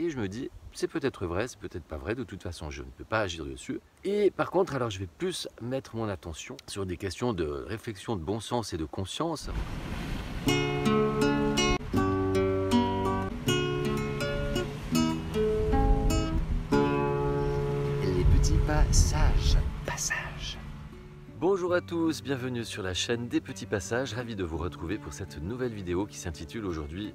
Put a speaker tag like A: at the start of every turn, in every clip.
A: et je me dis, c'est peut-être vrai, c'est peut-être pas vrai, de toute façon je ne peux pas agir dessus. Et par contre, alors je vais plus mettre mon attention sur des questions de réflexion, de bon sens et de conscience. Les petits passages. Bonjour à tous, bienvenue sur la chaîne des petits passages, ravi de vous retrouver pour cette nouvelle vidéo qui s'intitule aujourd'hui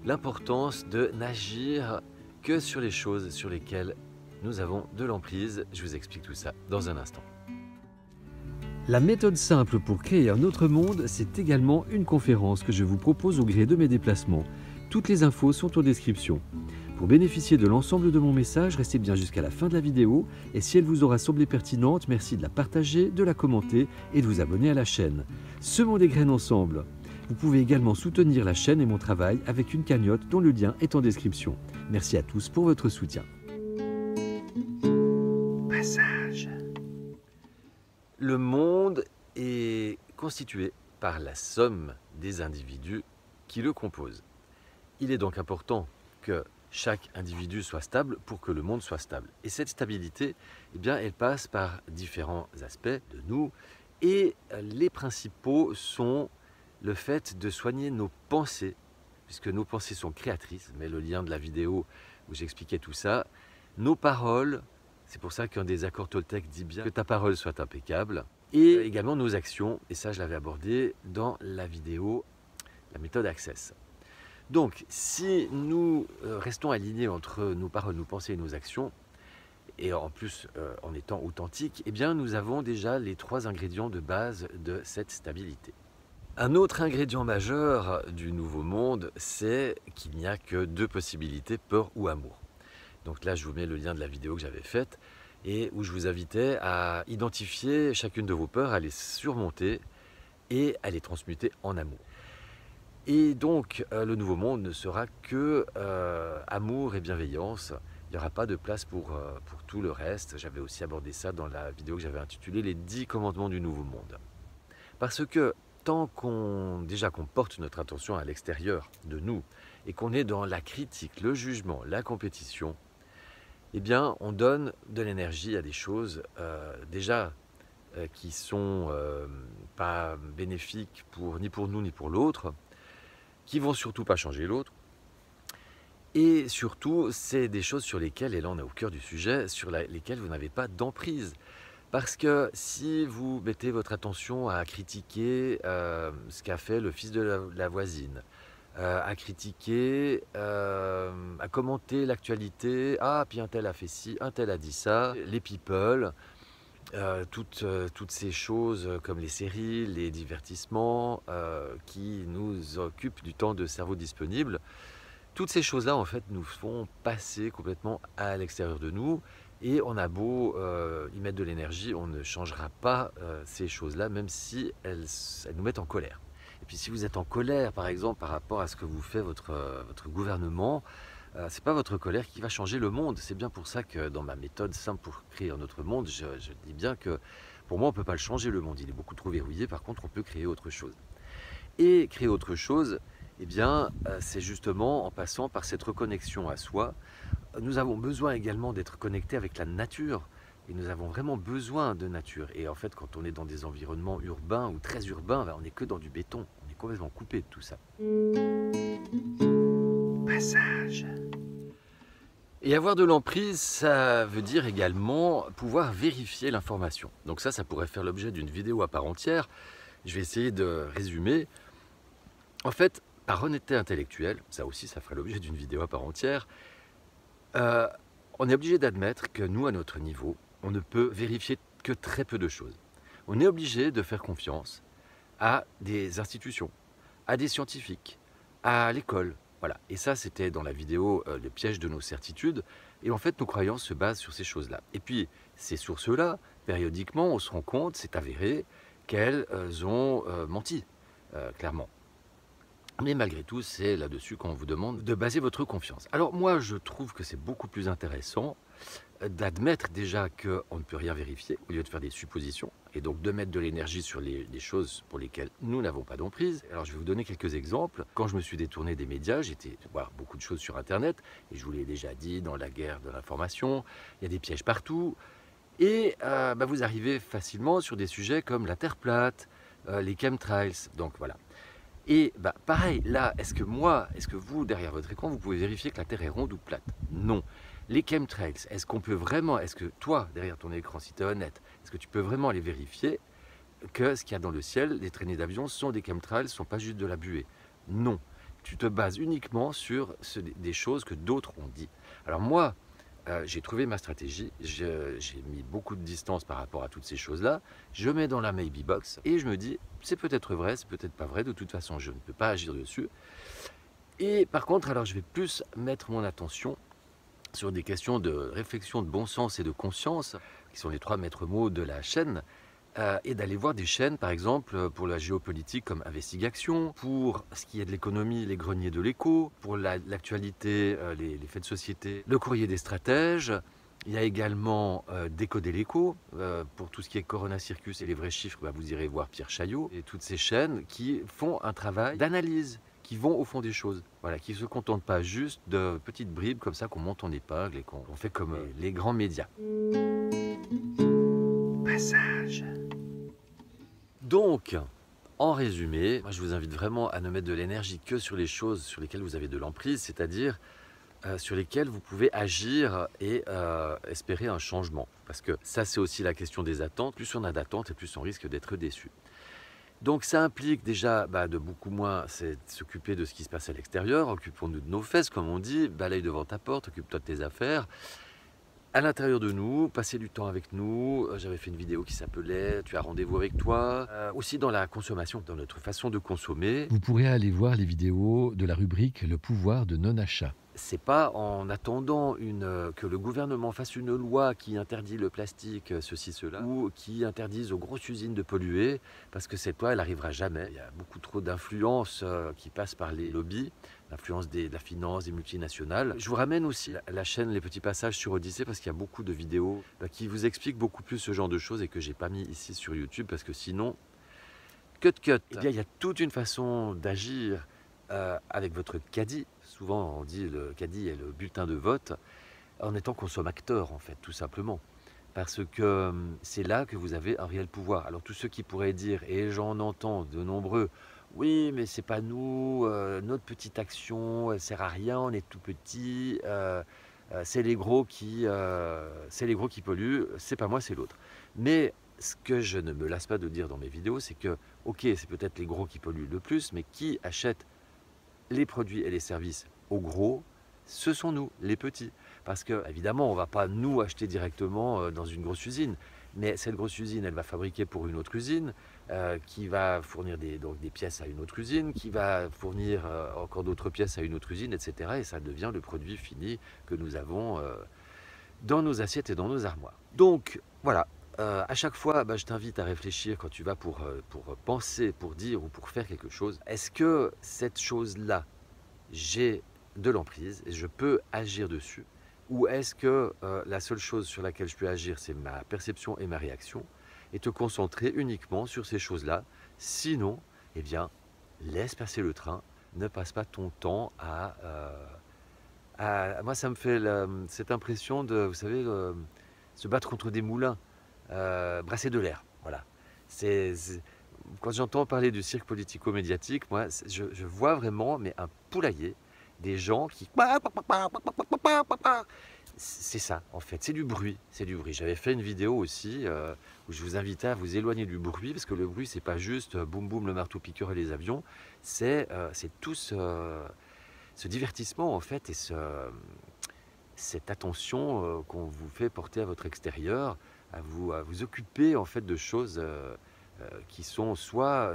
A: l'importance de n'agir que sur les choses sur lesquelles nous avons de l'emprise. Je vous explique tout ça dans un instant.
B: La méthode simple pour créer un autre monde, c'est également une conférence que je vous propose au gré de mes déplacements. Toutes les infos sont en description. Pour bénéficier de l'ensemble de mon message, restez bien jusqu'à la fin de la vidéo et si elle vous aura semblé pertinente, merci de la partager, de la commenter et de vous abonner à la chaîne. Semons des graines ensemble. Vous pouvez également soutenir la chaîne et mon travail avec une cagnotte dont le lien est en description. Merci à tous pour votre soutien.
A: Passage. Le monde est constitué par la somme des individus qui le composent. Il est donc important que chaque individu soit stable pour que le monde soit stable. Et cette stabilité, eh bien, elle passe par différents aspects de nous. Et les principaux sont le fait de soigner nos pensées, puisque nos pensées sont créatrices. Je mets le lien de la vidéo où j'expliquais tout ça. Nos paroles, c'est pour ça qu'un des accords Toltec dit bien que ta parole soit impeccable. Et également nos actions, et ça je l'avais abordé dans la vidéo, la méthode Access. Donc, si nous restons alignés entre nos paroles, nos pensées et nos actions, et en plus en étant authentiques, eh bien nous avons déjà les 3 ingrédients de base de cette stabilité. Un autre ingrédient majeur du nouveau monde, c'est qu'il n'y a que 2 possibilités, peur ou amour. Donc là, je vous mets le lien de la vidéo que j'avais faite et où je vous invitais à identifier chacune de vos peurs, à les surmonter et à les transmuter en amour. Et donc, le nouveau monde ne sera que amour et bienveillance. Il n'y aura pas de place pour tout le reste. J'avais aussi abordé ça dans la vidéo que j'avais intitulée « Les 10 commandements du nouveau monde ». Parce que tant qu'on porte notre attention à l'extérieur de nous et qu'on est dans la critique, le jugement, la compétition, eh bien, on donne de l'énergie à des choses qui sont pas bénéfiques ni pour nous ni pour l'autre, qui vont surtout pas changer l'autre. Et surtout, c'est des choses sur lesquelles, et là on est au cœur du sujet, sur lesquelles vous n'avez pas d'emprise. Parce que si vous mettez votre attention à critiquer ce qu'a fait le fils de la voisine, à critiquer, à commenter l'actualité, ah puis un tel a fait ci, un tel a dit ça, les people, toutes ces choses comme les séries, les divertissements qui nous occupent du temps de cerveau disponible, toutes ces choses-là en fait nous font passer complètement à l'extérieur de nous et on a beau y mettre de l'énergie, on ne changera pas ces choses-là même si elles nous mettent en colère. Et puis si vous êtes en colère par exemple par rapport à ce que vous fait votre gouvernement, c'est pas votre colère qui va changer le monde. C'est bien pour ça que dans ma méthode simple pour créer un autre monde, je dis bien que pour moi on ne peut pas le changer le monde, il est beaucoup trop verrouillé, par contre on peut créer autre chose. Et créer autre chose, eh bien, c'est justement en passant par cette reconnexion à soi. Nous avons besoin également d'être connectés avec la nature. Et nous avons vraiment besoin de nature. Et en fait, quand on est dans des environnements urbains ou très urbains, on n'est que dans du béton. On est complètement coupé de tout ça. Passage. Et avoir de l'emprise, ça veut dire également pouvoir vérifier l'information. Donc ça pourrait faire l'objet d'une vidéo à part entière. Je vais essayer de résumer. En fait, par honnêteté intellectuelle, ça aussi ça ferait l'objet d'une vidéo à part entière, on est obligé d'admettre que nous, à notre niveau, on ne peut vérifier que très peu de choses. On est obligé de faire confiance à des institutions, à des scientifiques, à l'école. Voilà. Et ça, c'était dans la vidéo « Le piège de nos certitudes ». Et en fait, nos croyances se basent sur ces choses-là. Et puis, ces sources-là, périodiquement, on se rend compte, c'est avéré, qu'elles ont menti, clairement. Mais malgré tout, c'est là-dessus qu'on vous demande de baser votre confiance. Alors moi, je trouve que c'est beaucoup plus intéressant d'admettre déjà qu'on ne peut rien vérifier, au lieu de faire des suppositions, et donc de mettre de l'énergie sur des choses pour lesquelles nous n'avons pas d'emprise. Alors je vais vous donner quelques exemples. Quand je me suis détourné des médias, j'étais voir beaucoup de choses sur Internet, et je vous l'ai déjà dit, dans la guerre de l'information, il y a des pièges partout, et vous arrivez facilement sur des sujets comme la Terre plate, les chemtrails, donc voilà. Et pareil, là, est-ce que vous, derrière votre écran, vous pouvez vérifier que la Terre est ronde ou plate? Non. Les chemtrails, est-ce que toi, derrière ton écran, si tu es honnête, est-ce que tu peux vraiment aller vérifier que ce qu'il y a dans le ciel, les traînées d'avions sont des chemtrails, ne sont pas juste de la buée? Non. Tu te bases uniquement sur des choses que d'autres ont dit. Alors moi, j'ai trouvé ma stratégie, j'ai mis beaucoup de distance par rapport à toutes ces choses-là, je mets dans la maybe box et je me dis, c'est peut-être vrai, c'est peut-être pas vrai, de toute façon je ne peux pas agir dessus. Et par contre, alors je vais plus mettre mon attention sur des questions de réflexion, de bon sens et de conscience, qui sont les 3 maîtres mots de la chaîne, et d'aller voir des chaînes, par exemple, pour la géopolitique comme Investigation, pour ce qui est de l'économie, les greniers de l'écho, pour l'actualité, les faits de société, le courrier des stratèges. Il y a également Décoder l'écho, pour tout ce qui est Corona Circus et les vrais chiffres, vous irez voir Pierre Chaillot, et toutes ces chaînes qui font un travail d'analyse, qui vont au fond des choses, voilà, qui ne se contentent pas juste de petites bribes comme ça qu'on monte en épingle et qu'on fait comme les grands médias. Passage. Donc, en résumé, moi je vous invite vraiment à ne mettre de l'énergie que sur les choses sur lesquelles vous avez de l'emprise, c'est-à-dire sur lesquelles vous pouvez agir et espérer un changement. Parce que ça, c'est aussi la question des attentes. Plus on a d'attentes et plus on risque d'être déçu. Donc ça implique déjà de beaucoup moins s'occuper de ce qui se passe à l'extérieur. Occupons-nous de nos fesses, comme on dit. Balaye devant ta porte, occupe-toi de tes affaires. À l'intérieur de nous, passer du temps avec nous. J'avais fait une vidéo qui s'appelait « Tu as rendez-vous avec toi ». Aussi dans la consommation, dans notre façon de consommer.
B: Vous pourrez aller voir les vidéos de la rubrique Le pouvoir de non-achat.
A: C'est pas en attendant que le gouvernement fasse une loi qui interdit le plastique, ceci, cela, ou qui interdise aux grosses usines de polluer, parce que cette loi, elle n'arrivera jamais. Il y a beaucoup trop d'influences qui passent par les lobbies, l'influence de la finance, des multinationales. Je vous ramène aussi la chaîne Les Petits Passages sur Odyssée, parce qu'il y a beaucoup de vidéos qui vous expliquent beaucoup plus ce genre de choses et que j'ai pas mis ici sur YouTube, parce que sinon, cut. Eh bien, il y a toute une façon d'agir avec votre caddie. Souvent on dit le caddie est le bulletin de vote, en étant consommateur en fait, tout simplement. Parce que c'est là que vous avez un réel pouvoir. Alors tous ceux qui pourraient dire, et j'en entends de nombreux, oui mais c'est pas nous, notre petite action elle sert à rien, on est tout petit, c'est les gros qui polluent, c'est pas moi c'est l'autre. Mais ce que je ne me lasse pas de dire dans mes vidéos, c'est que ok, c'est peut-être les gros qui polluent le plus, mais qui achète les produits et les services aux gros, ce sont nous, les petits. Parce que, évidemment, on ne va pas nous acheter directement dans une grosse usine. Mais cette grosse usine, elle va fabriquer pour une autre usine, qui va fournir des pièces à une autre usine, qui va fournir encore d'autres pièces à une autre usine, etc. Et ça devient le produit fini que nous avons dans nos assiettes et dans nos armoires. Donc, voilà. À chaque fois, je t'invite à réfléchir quand tu vas pour penser, pour dire ou pour faire quelque chose. Est-ce que cette chose-là, j'ai de l'emprise et je peux agir dessus? Ou est-ce que la seule chose sur laquelle je peux agir, c'est ma perception et ma réaction, et te concentrer uniquement sur ces choses-là? Sinon, eh bien, laisse passer le train, ne passe pas ton temps moi, ça me fait cette impression de, vous savez, se battre contre des moulins. Brasser de l'air, voilà. Quand j'entends parler du cirque politico-médiatique, moi, je vois vraiment un poulailler, des gens qui... C'est ça, en fait, c'est du bruit, J'avais fait une vidéo aussi où je vous invitais à vous éloigner du bruit, parce que le bruit, c'est pas juste boum boum, le marteau-piqueur et les avions, c'est tout ce divertissement, en fait, et cette attention qu'on vous fait porter à votre extérieur, à vous occuper en fait de choses qui sont soit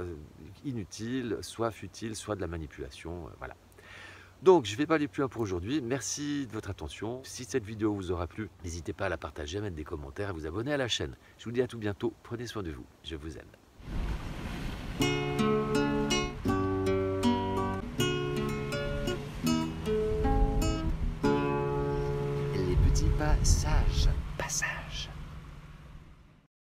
A: inutiles, soit futiles, soit de la manipulation, voilà. Donc je ne vais pas aller plus loin pour aujourd'hui, merci de votre attention. Si cette vidéo vous aura plu, n'hésitez pas à la partager, à mettre des commentaires, à vous abonner à la chaîne. Je vous dis à tout bientôt, prenez soin de vous, je vous aime. sage passage.